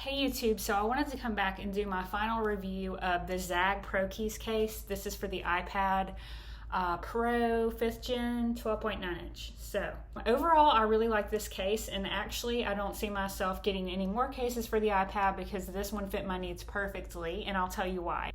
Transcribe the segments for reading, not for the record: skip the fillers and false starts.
Hey YouTube, so I wanted to come back and do my final review of the Zagg Pro Keys case. This is for the iPad Pro 5th Gen 12.9 inch. So overall, I really like this case, and actually I don't see myself getting any more cases for the iPad because this one fit my needs perfectly, and I'll tell you why.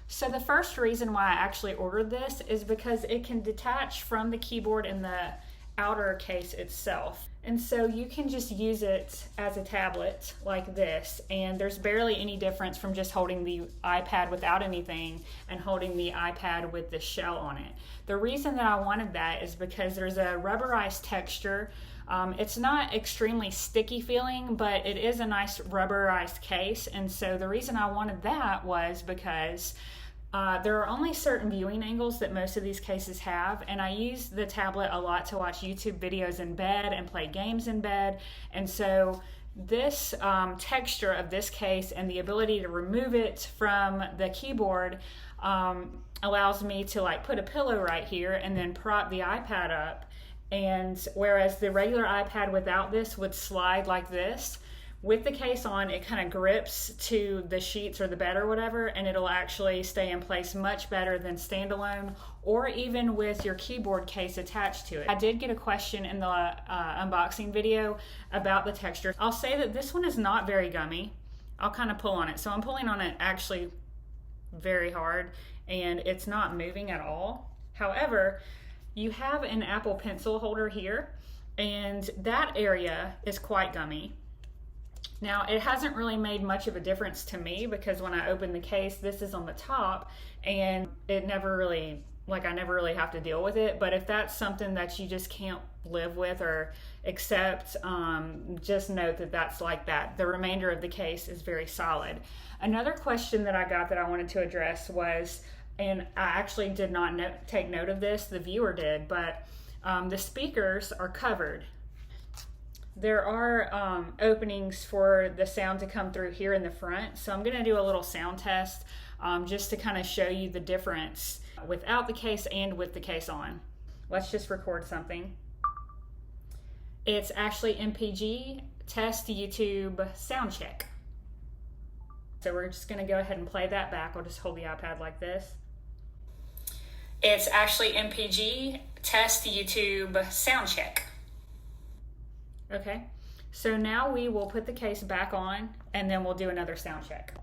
So the first reason why I actually ordered this is because it can detach from the keyboard in the outer case itself. And so you can just use it as a tablet like this, and there's barely any difference from just holding the iPad without anything and holding the iPad with the shell on it. The reason that I wanted that is because there's a rubberized texture. It's not extremely sticky feeling, but it is a nice rubberized case, and so the reason I wanted that was because there are only certain viewing angles that most of these cases have, and I use the tablet a lot to watch YouTube videos in bed and play games in bed, and so this texture of this case and the ability to remove it from the keyboard allows me to like put a pillow right here and then prop the iPad up, and whereas the regular iPad without this would slide like this, with the case on, it kind of grips to the sheets or the bed or whatever, and it'll actually stay in place much better than standalone or even with your keyboard case attached to it. I did get a question in the unboxing video about the texture. I'll say that this one is not very gummy. I'll kind of pull on it. So I'm pulling on it actually very hard, and it's not moving at all. However, you have an Apple Pencil holder here, and that area is quite gummy. Now, it hasn't really made much of a difference to me because when I open the case, this is on the top, and it never really, I never really have to deal with it. But if that's something that you just can't live with or accept, just note that that's like that. The remainder of the case is very solid. Another question that I got that I wanted to address was, and I actually did not take note of this, the viewer did, but the speakers are covered. There are openings for the sound to come through here in the front, so I'm going to do a little sound test just to kind of show you the difference without the case and with the case on. Let's just record something. It's actually MPG, test YouTube sound check. So we're just going to go ahead and play that back. I'll just hold the iPad like this. It's actually MPG, test YouTube sound check. Okay, so now we will put the case back on, and then we'll do another sound check.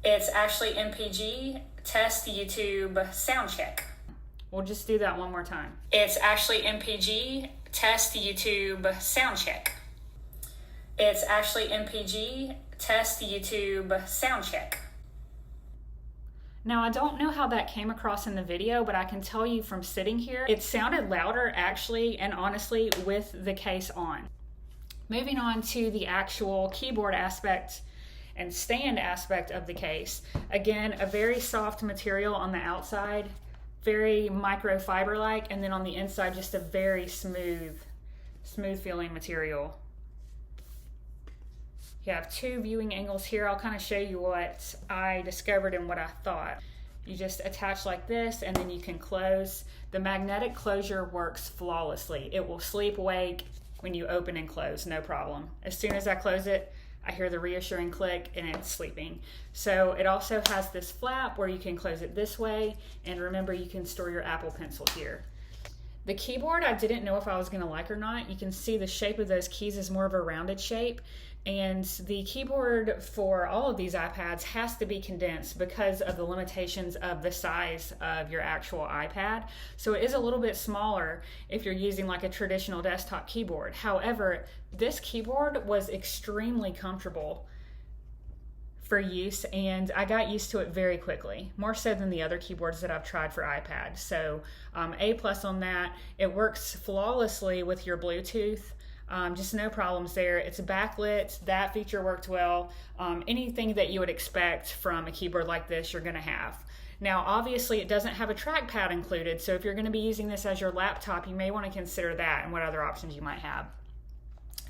It's actually MPG, test YouTube sound check. We'll just do that one more time. It's actually MPG, test YouTube sound check. It's actually MPG, test YouTube sound check. Now, I don't know how that came across in the video, but I can tell you from sitting here, it sounded louder actually and honestly with the case on. Moving on to the actual keyboard aspect and stand aspect of the case. Again, a very soft material on the outside, very microfiber-like, and then on the inside, just a very smooth feeling material. You have two viewing angles here. I'll kind of show you what I discovered and what I thought. You just attach like this, and then you can close. The magnetic closure works flawlessly. It will sleep wake when you open and close, no problem. As soon as I close it, I hear the reassuring click and it's sleeping. So it also has this flap where you can close it this way, and remember you can store your Apple Pencil here. The keyboard, I didn't know if I was gonna like or not. You can see the shape of those keys is more of a rounded shape, and the keyboard for all of these iPads has to be condensed because of the limitations of the size of your actual iPad. So it is a little bit smaller if you're using like a traditional desktop keyboard. However, this keyboard was extremely comfortable for use, and I got used to it very quickly, more so than the other keyboards that I've tried for iPad. So A+ on that. It works flawlessly with your Bluetooth. Just no problems there. It's backlit. That feature worked well. Anything that you would expect from a keyboard like this, you're going to have. Now, obviously, it doesn't have a trackpad included, so if you're going to be using this as your laptop, you may want to consider that and what other options you might have.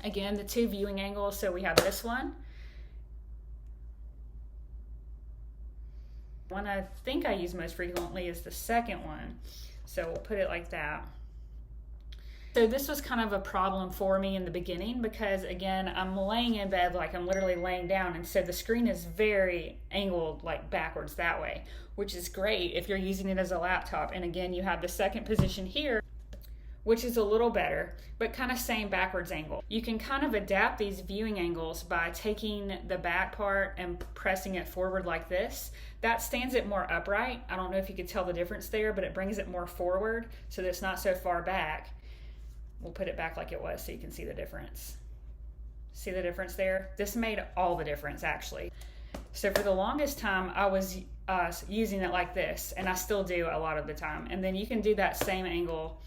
Again, the two viewing angles. So we have this one. One I think I use most frequently is the second one. So we'll put it like that. So this was kind of a problem for me in the beginning because, again, I'm laying in bed, like I'm literally laying down, and so the screen is very angled like backwards that way, which is great if you're using it as a laptop. And again, you have the second position here, which is a little better, but kind of same backwards angle. You can kind of adapt these viewing angles by taking the back part and pressing it forward like this. That stands it more upright. I don't know if you could tell the difference there, but it brings it more forward so that it's not so far back. We'll put it back like it was so you can see the difference. See the difference there? This made all the difference, actually. So for the longest time, I was using it like this, and I still do a lot of the time. And then you can do that same angle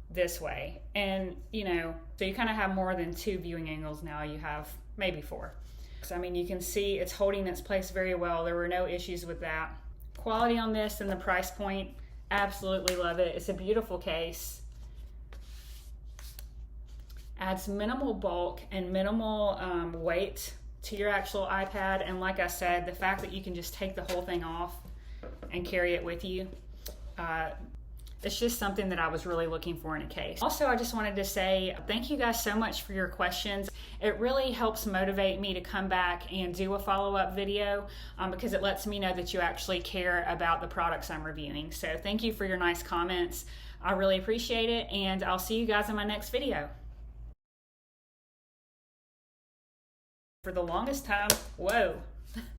this way. And, you know, so you kind of have more than 2 viewing angles now. You have maybe 4. So, I mean, you can see it's holding its place very well. There were no issues with that. Quality on this and the price point, absolutely love it. It's a beautiful case. Adds minimal bulk and minimal weight to your actual iPad. And like I said, the fact that you can just take the whole thing off and carry it with you, it's just something that I was really looking for in a case. Also, I just wanted to say thank you guys so much for your questions. It really helps motivate me to come back and do a follow-up video because it lets me know that you actually care about the products I'm reviewing. So thank you for your nice comments. I really appreciate it, and I'll see you guys in my next video. For the longest time, whoa.